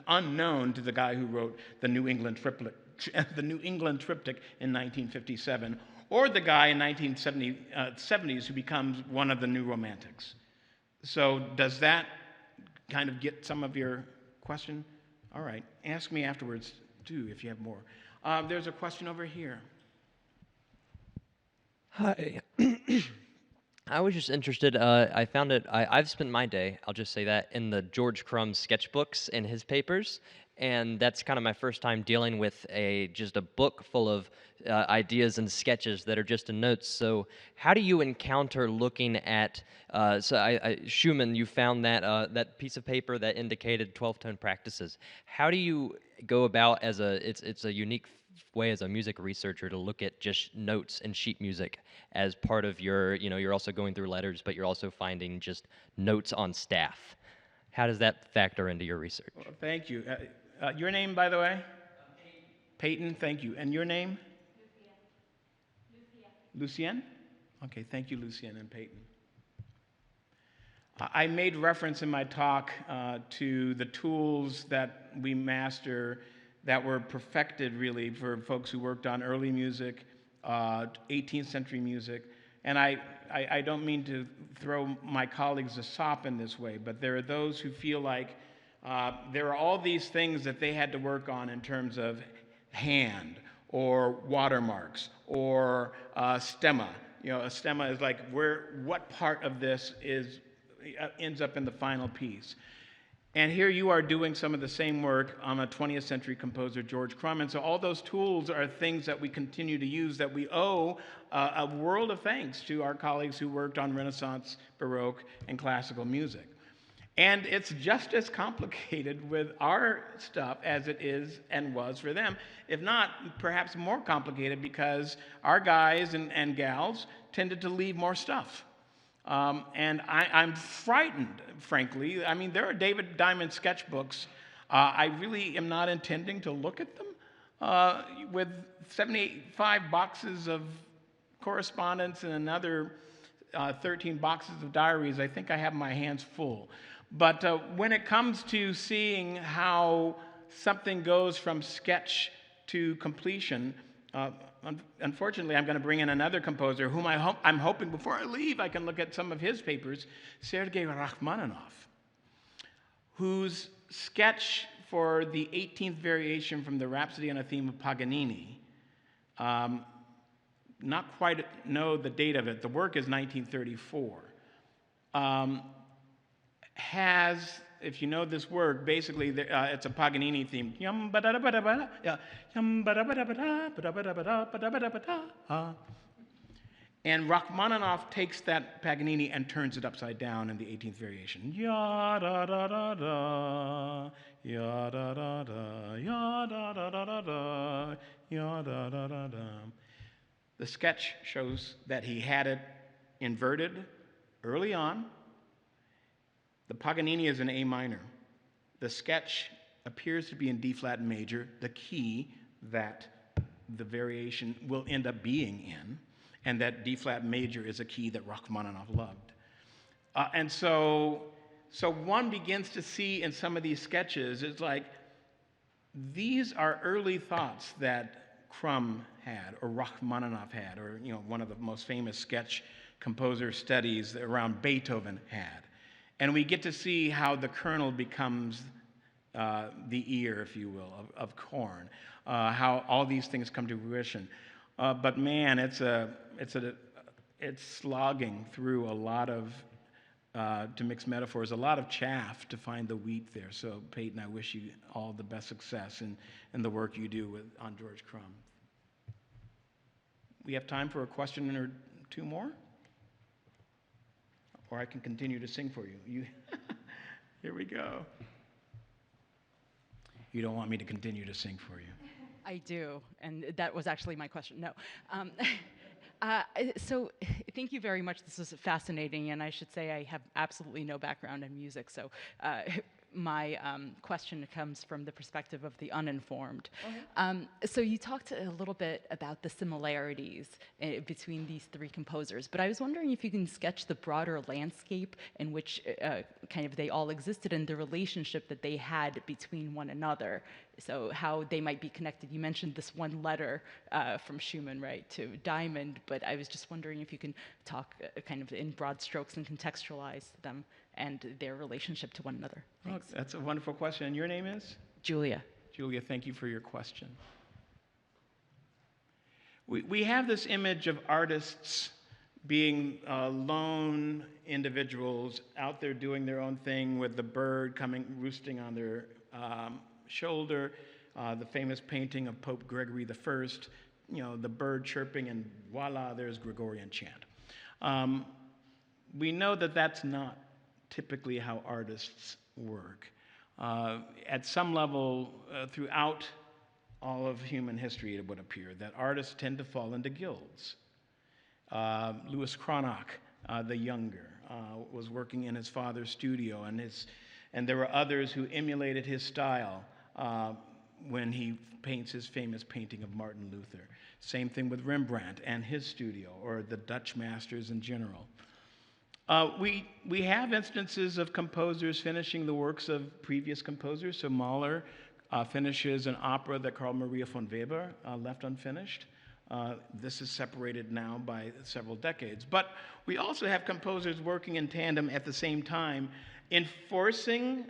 unknown to the guy who wrote the New England Triptych in 1957, or the guy in 1970s who becomes one of the new romantics. So does that kind of get some of your question? All right, ask me afterwards, too, if you have more. There's a question over here. Hi. I was just interested, I found it, I've spent my day, I'll just say that, in the George Crumb sketchbooks and his papers, and that's kind of my first time dealing with just a book full of ideas and sketches that are just in notes. So how do you encounter looking at, Schumann, you found that piece of paper that indicated 12-tone practices. How do you go about, it's a unique way as a music researcher to look at just notes and sheet music as part of you're also going through letters, but you're also finding just notes on staff. How does that factor into your research? Well, thank you. Your name, by the way? Peyton, thank you. And your name? Lucien? Okay, thank you, Lucien and Peyton. I made reference in my talk to the tools that we master that were perfected really for folks who worked on early music, 18th century music. And I don't mean to throw my colleagues a sop in this way, but there are those who feel like there are all these things that they had to work on in terms of hand or watermarks or stemma. A stemma is like what part of this ends up in the final piece. And here you are doing some of the same work on a 20th century composer, George Crumb. And so all those tools are things that we continue to use that we owe a world of thanks to our colleagues who worked on Renaissance, Baroque, and classical music. And it's just as complicated with our stuff as it is and was for them, if not perhaps more complicated, because our guys and gals tended to leave more stuff. And I'm frightened, frankly. I mean, there are David Diamond sketchbooks. I really am not intending to look at them. With 75 boxes of correspondence and another 13 boxes of diaries, I think I have my hands full. But when it comes to seeing how something goes from sketch to completion, unfortunately, I'm going to bring in another composer whom I'm hoping before I leave I can look at some of his papers, Sergei Rachmaninoff, whose sketch for the 18th variation from the Rhapsody on a Theme of Paganini, not quite know the date of it, the work is 1934, has, if you know this work, basically it's a Paganini theme. And Rachmaninoff takes that Paganini and turns it upside down in the 18th variation. Ya da da da da, ya da da da, ya da da da da, ya da da da da. The sketch shows that he had it inverted early on. The Paganini is in A minor. The sketch appears to be in D flat major, the key that the variation will end up being in, and that D flat major is a key that Rachmaninoff loved. And so one begins to see in some of these sketches, it's like, these are early thoughts that Crumb had, or Rachmaninoff had, or one of the most famous sketch composer studies around Beethoven had. And we get to see how the kernel becomes the ear, if you will, of corn, how all these things come to fruition. But man, it's slogging through a lot of, to mix metaphors, a lot of chaff to find the wheat there. So Peyton, I wish you all the best success in the work you do on George Crumb. we have time for a question or two more? Or I can continue to sing for you. Here we go. You don't want me to continue to sing for you. I do, and that was actually my question. No. So thank you very much. This is fascinating, and I should say I have absolutely no background in music, so my question comes from the perspective of the uninformed. So you talked a little bit about the similarities between these three composers, but I was wondering if you can sketch the broader landscape in which kind of they all existed and the relationship that they had between one another. So how they might be connected. You mentioned this one letter from Schuman, right, to Diamond, but I was just wondering if you can talk kind of in broad strokes and contextualize them and their relationship to one another. Thanks. Oh, that's a wonderful question. And your name is? Julia. Julia, thank you for your question. We have this image of artists being lone individuals out there doing their own thing with the bird coming, roosting on their shoulder, the famous painting of Pope Gregory I, the bird chirping, and voila, there's Gregorian chant. We know that that's not typically how artists work. At some level, throughout all of human history, it would appear that artists tend to fall into guilds. Louis Cranach, the younger, was working in his father's studio, and there were others who emulated his style when he paints his famous painting of Martin Luther. Same thing with Rembrandt and his studio, or the Dutch masters in general. We have instances of composers finishing the works of previous composers. So Mahler finishes an opera that Carl Maria von Weber left unfinished. This is separated now by several decades. But we also have composers working in tandem at the same time, enforcing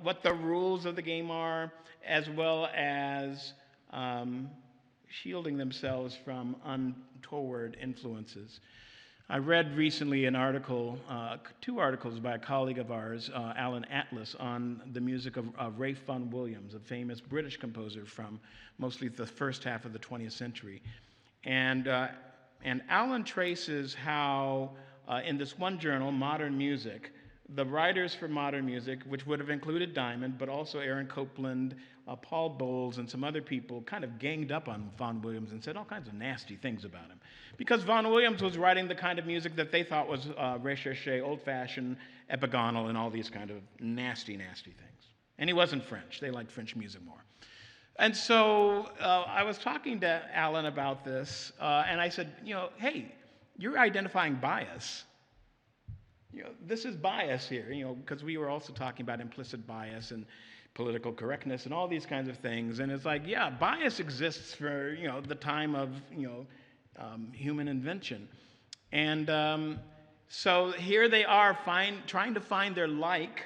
what the rules of the game are, as well as shielding themselves from untoward influences. I read recently an article, two articles by a colleague of ours, Alan Atlas, on the music of Ralph Vaughan Williams, a famous British composer from mostly the first half of the 20th century. And Alan traces how, in this one journal, Modern Music, the writers for modern music, which would have included Diamond, but also Aaron Copland, Paul Bowles, and some other people, kind of ganged up on Vaughan Williams and said all kinds of nasty things about him. Because Vaughan Williams was writing the kind of music that they thought was recherché, old-fashioned, epigonal, and all these kind of nasty, nasty things. And he wasn't French. They liked French music more. And so I was talking to Alan about this, and I said, hey, you're identifying bias. This is bias here, because we were also talking about implicit bias and political correctness and all these kinds of things. And it's like, yeah, bias exists for, the time of, human invention. And so here they are trying to find their like.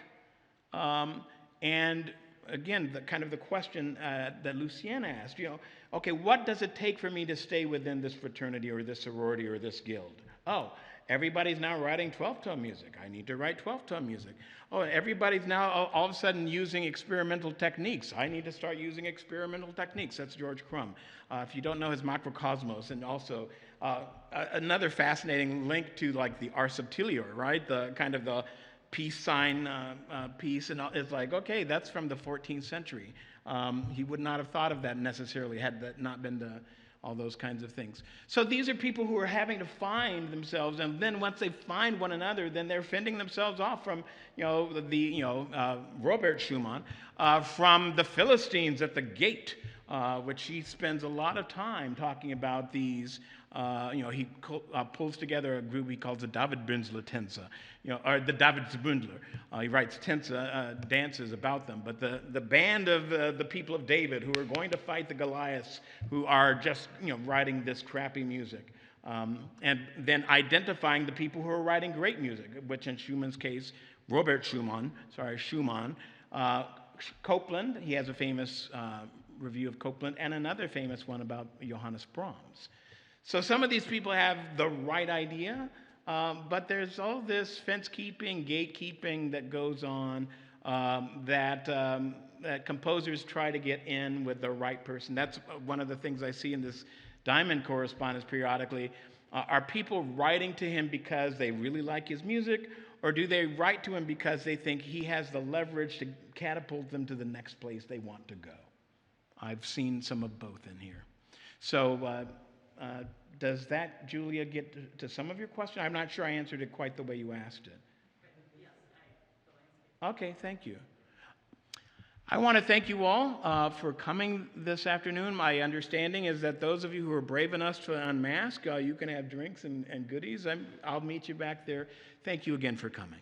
And again, the question that Lucienne asked, okay, what does it take for me to stay within this fraternity or this sorority or this guild? Oh, everybody's now writing 12-tone music. I need to write 12-tone music. Oh, everybody's now all of a sudden using experimental techniques. I need to start using experimental techniques. That's George Crumb. If you don't know his Macrocosmos, and also another fascinating link to like the Ars Subtilior, right? The kind of the peace sign piece, and it's like, okay, that's from the 14th century. He would not have thought of that necessarily had that not been all those kinds of things. So these are people who are having to find themselves, and then once they find one another, then they're fending themselves off from, Robert Schumann, from the Philistines at the gate, which he spends a lot of time talking about these. He pulls together a group he calls the Davidbündler Tänze, or the Davidsbündler. He writes dances about them. But the band of the people of David who are going to fight the Goliaths, who are just writing this crappy music, and then identifying the people who are writing great music, which in Schumann's case, Schumann. Copland, he has a famous review of Copland, and another famous one about Johannes Brahms. So some of these people have the right idea, but there's all this fence-keeping, gatekeeping that goes on that composers try to get in with the right person. That's one of the things I see in this Diamond correspondence periodically, are people writing to him because they really like his music, or do they write to him because they think he has the leverage to catapult them to the next place they want to go? I've seen some of both in here. So does that, Julia, get to some of your question? I'm not sure I answered it quite the way you asked it. Okay, thank you. I want to thank you all for coming this afternoon. My understanding is that those of you who are brave enough to unmask, you can have drinks and goodies. I'll meet you back there. Thank you again for coming.